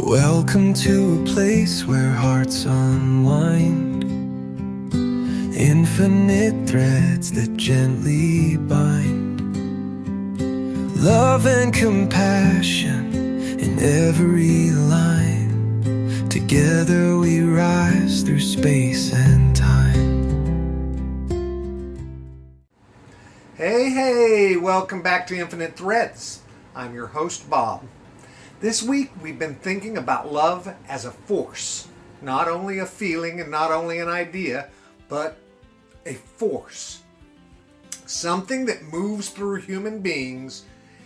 Welcome to a place where hearts unwind, infinite threads that gently bind, love and compassion in every line. Together we rise through space and time. Hey, welcome back to Infinite Threads. I'm your host, Bob. This week we've been thinking about love as a force, not only a feeling and not only an idea, but a force. Something that moves through human beings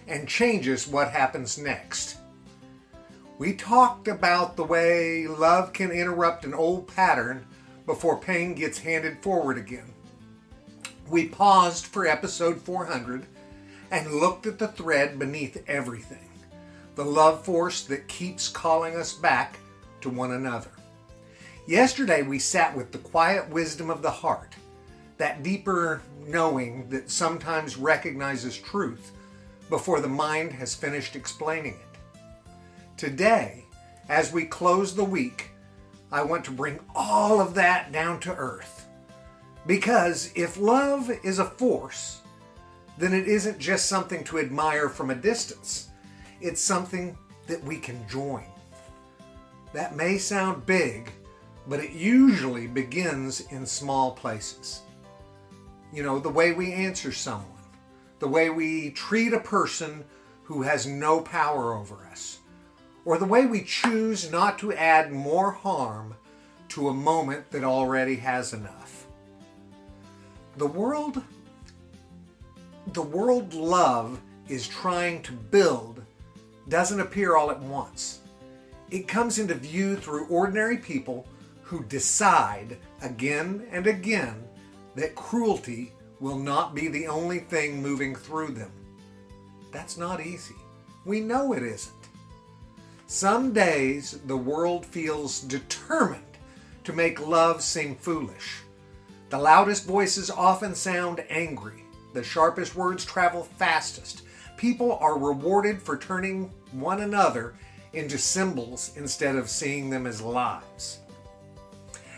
and changes what happens next. We talked about the way love can interrupt an old pattern before pain gets handed forward again. We paused for episode 400 and looked at the thread beneath everything. The love force that keeps calling us back to one another. Yesterday we sat with the quiet wisdom of the heart, that deeper knowing that sometimes recognizes truth before the mind has finished explaining it. Today, as we close the week, I want to bring all of that down to earth. Because if love is a force, then it isn't just something to admire from a distance. It's something that we can join. That may sound big, but it usually begins in small places. You know, the way we answer someone, the way we treat a person who has no power over us, or the way we choose not to add more harm to a moment that already has enough. The world love is trying to build doesn't appear all at once. It comes into view through ordinary people who decide again and again that cruelty will not be the only thing moving through them. That's not easy. We know it isn't. Some days the world feels determined to make love seem foolish. The loudest voices often sound angry. The sharpest words travel fastest. People are rewarded for turning one another into symbols instead of seeing them as lives.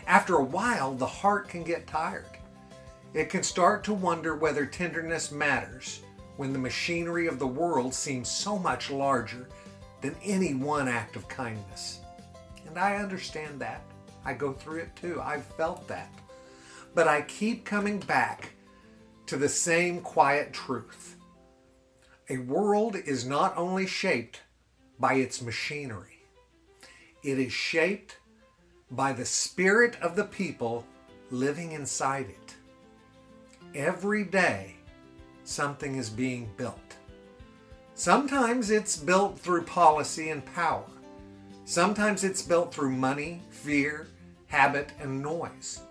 After a while, the heart can get tired. It can start to wonder whether tenderness matters when the machinery of the world seems so much larger than any one act of kindness. And I understand that. I go through it too. I've felt that. But I keep coming back to the same quiet truth. A world is not only shaped by its machinery, it is shaped by the spirit of the people living inside it. Every day, something is being built. Sometimes it's built through policy and power. Sometimes it's built through money, fear, habit, and noise.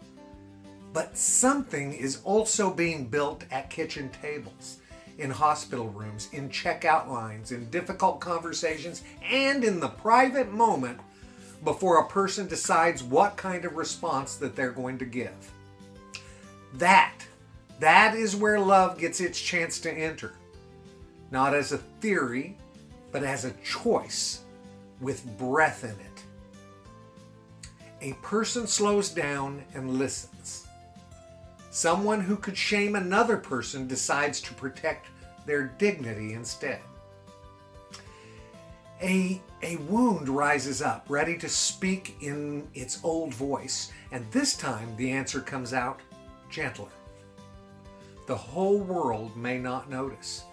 But something is also being built at kitchen tables, in hospital rooms, in checkout lines, in difficult conversations, and in the private moment before a person decides what kind of response that they're going to give. That is where love gets its chance to enter. Not as a theory, but as a choice with breath in it. A person slows down and listens. Someone who could shame another person decides to protect their dignity instead. A wound rises up, ready to speak in its old voice, and this time the answer comes out gentler. The whole world may not notice,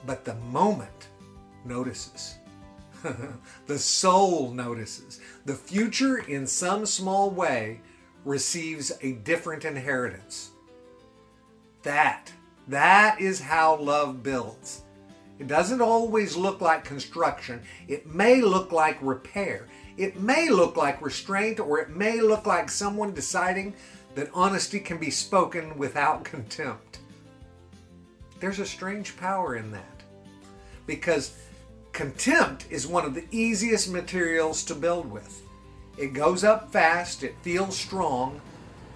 but the moment notices. The soul notices. The future, in some small way, receives a different inheritance. That is how love builds. It doesn't always look like construction. It may look like repair. It may look like restraint, or it may look like someone deciding that honesty can be spoken without contempt. There's a strange power in that, because contempt is one of the easiest materials to build with. It goes up fast, it feels strong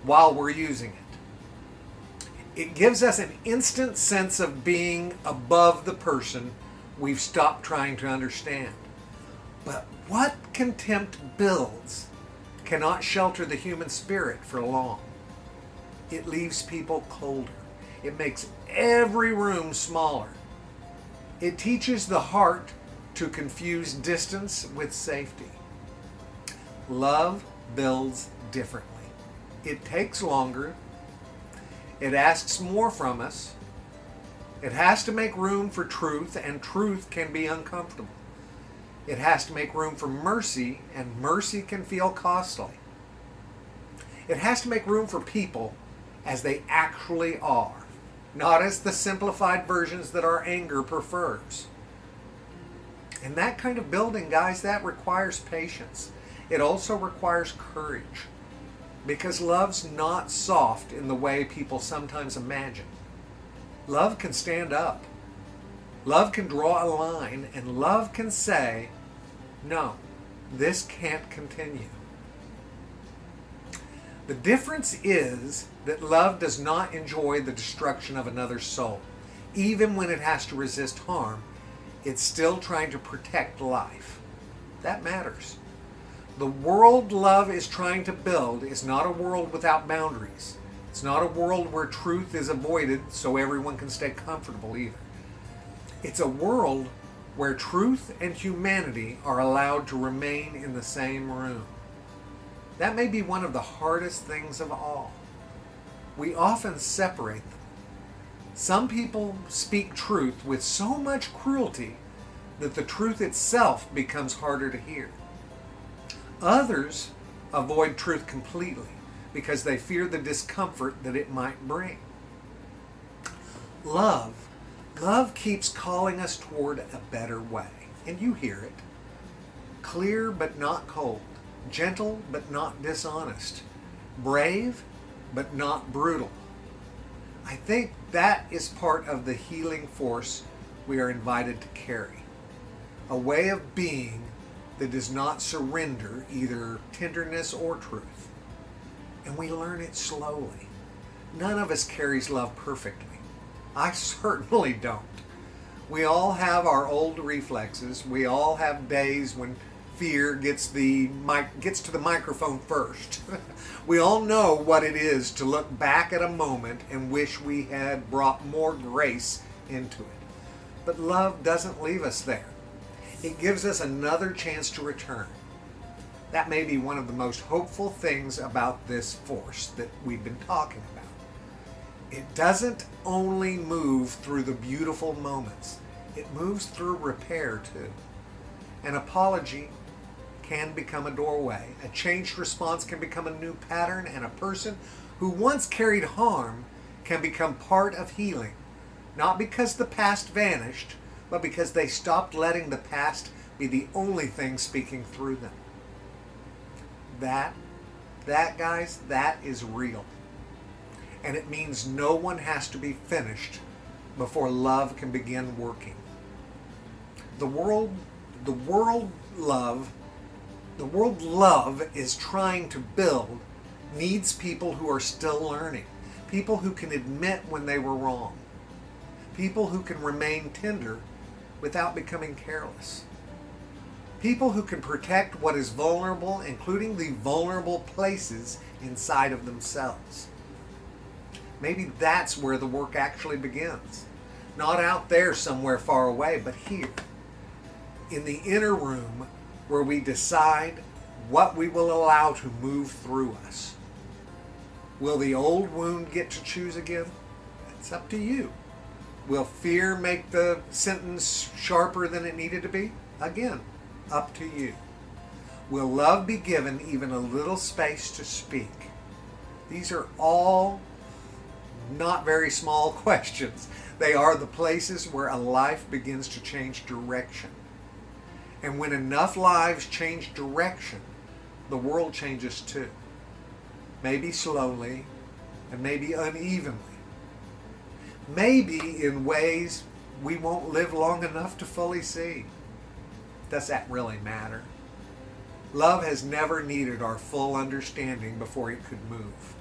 while we're using it. It gives us an instant sense of being above the person we've stopped trying to understand. But What contempt builds cannot shelter the human spirit for long. It leaves people colder. It makes every room smaller. It teaches the heart to confuse distance with safety. Love builds differently. It takes longer. It asks more from us. It has to make room for truth, and truth can be uncomfortable. It has to make room for mercy, and mercy can feel costly. It has to make room for people as they actually are, not as the simplified versions that our anger prefers. And that kind of building, guys, that requires patience. It also requires courage, because love's not soft in the way people sometimes imagine. Love can stand up. Love can draw a line, and love can say, no, this can't continue. The difference is that love does not enjoy the destruction of another soul. Even when it has to resist harm, it's still trying to protect life. That matters. The world love is trying to build is not a world without boundaries. It's not a world where truth is avoided so everyone can stay comfortable either. It's a world where truth and humanity are allowed to remain in the same room. That may be one of the hardest things of all. We often separate them. Some people speak truth with so much cruelty that the truth itself becomes harder to hear. Others avoid truth completely because they fear the discomfort that it might bring. Love keeps calling us toward a better way, and you hear it. Clear but not cold, gentle but not dishonest, brave but not brutal. I think that is part of the healing force we are invited to carry. A way of being that does not surrender either tenderness or truth. And we learn it slowly. None of us carries love perfectly. I certainly don't. We all have our old reflexes. We all have days when fear gets to the microphone first. We all know what it is to look back at a moment and wish we had brought more grace into it. But love doesn't leave us there. It gives us another chance to return. That may be one of the most hopeful things about this force that we've been talking about. It doesn't only move through the beautiful moments. It moves through repair too. An apology can become a doorway. A changed response can become a new pattern, and a person who once carried harm can become part of healing. Not because the past vanished, but because they stopped letting the past be the only thing speaking through them. That guys, that is real. And it means no one has to be finished before love can begin working. The world love is trying to build needs people who are still learning, people who can admit when they were wrong, people who can remain tender without becoming careless, people who can protect what is vulnerable, including the vulnerable places inside of themselves. Maybe that's where the work actually begins. Not out there somewhere far away, but here, in the inner room where we decide what we will allow to move through us. Will the old wound get to choose again? It's up to you. Will fear make the sentence sharper than it needed to be? Again, up to you. Will love be given even a little space to speak? These are all not very small questions. They are the places where a life begins to change direction. And when enough lives change direction, the world changes too. Maybe slowly, and maybe unevenly. Maybe in ways we won't live long enough to fully see. Does that really matter? Love has never needed our full understanding before it could move.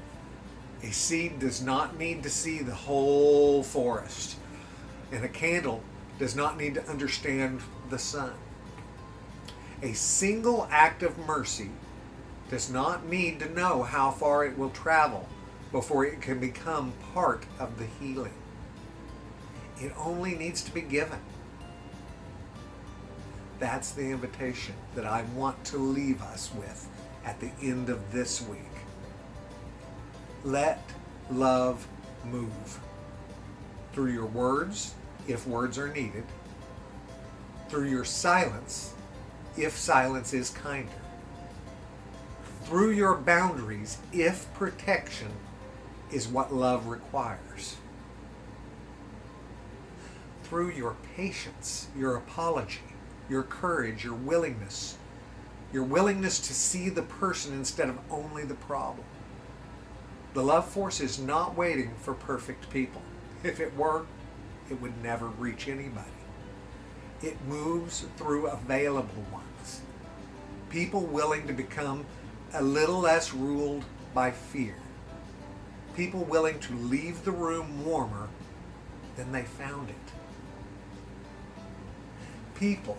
A seed does not need to see the whole forest, and a candle does not need to understand the sun. A single act of mercy does not need to know how far it will travel before it can become part of the healing. It only needs to be given. That's the invitation that I want to leave us with at the end of this week. Let love move through your words, if words are needed, through your silence, if silence is kinder, through your boundaries, if protection is what love requires, through your patience, your apology, your courage, your willingness to see the person instead of only the problem. The love force is not waiting for perfect people. If it were, it would never reach anybody. It moves through available ones. People willing to become a little less ruled by fear. People willing to leave the room warmer than they found it. People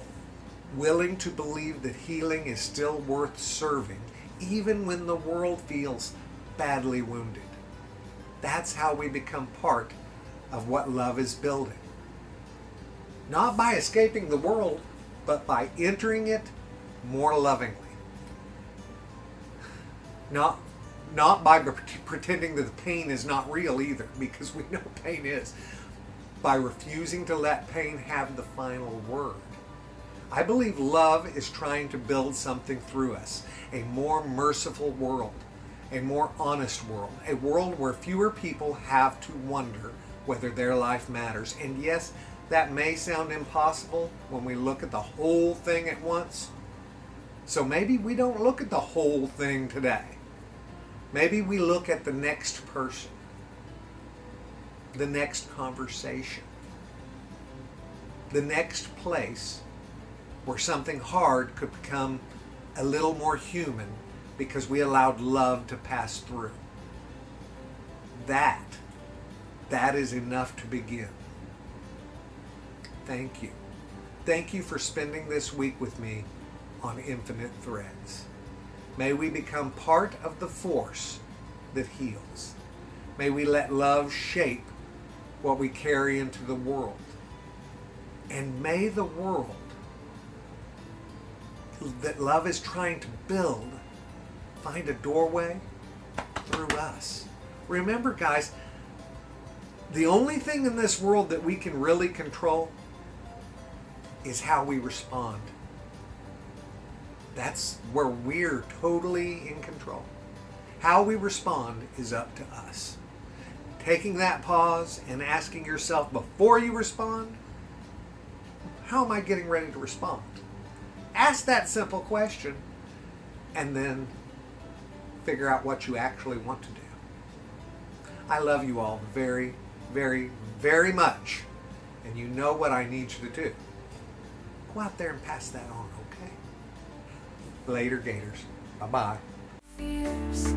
willing to believe that healing is still worth serving, even when the world feels badly wounded. That's how we become part of what love is building. Not by escaping the world, but by entering it more lovingly. Not by pretending that the pain is not real either, because we know pain is. By refusing to let pain have the final word. I believe love is trying to build something through us, a more merciful world, a more honest world, a world where fewer people have to wonder whether their life matters. And yes, that may sound impossible when we look at the whole thing at once. So maybe we don't look at the whole thing today. Maybe we look at the next person, the next conversation, the next place where something hard could become a little more human because we allowed love to pass through. That is enough to begin. Thank you. Thank you for spending this week with me on Infinite Threads. May we become part of the force that heals. May we let love shape what we carry into the world. And may the world that love is trying to build find a doorway through us. Remember, guys, the only thing in this world that we can really control is how we respond. That's where we're totally in control. How we respond is up to us. Taking that pause and asking yourself before you respond, how am I getting ready to respond? Ask that simple question and then figure out what you actually want to do. I love you all very, very, very much. And you know what I need you to do. Go out there and pass that on, okay? Later, Gators. Bye-bye. Fears.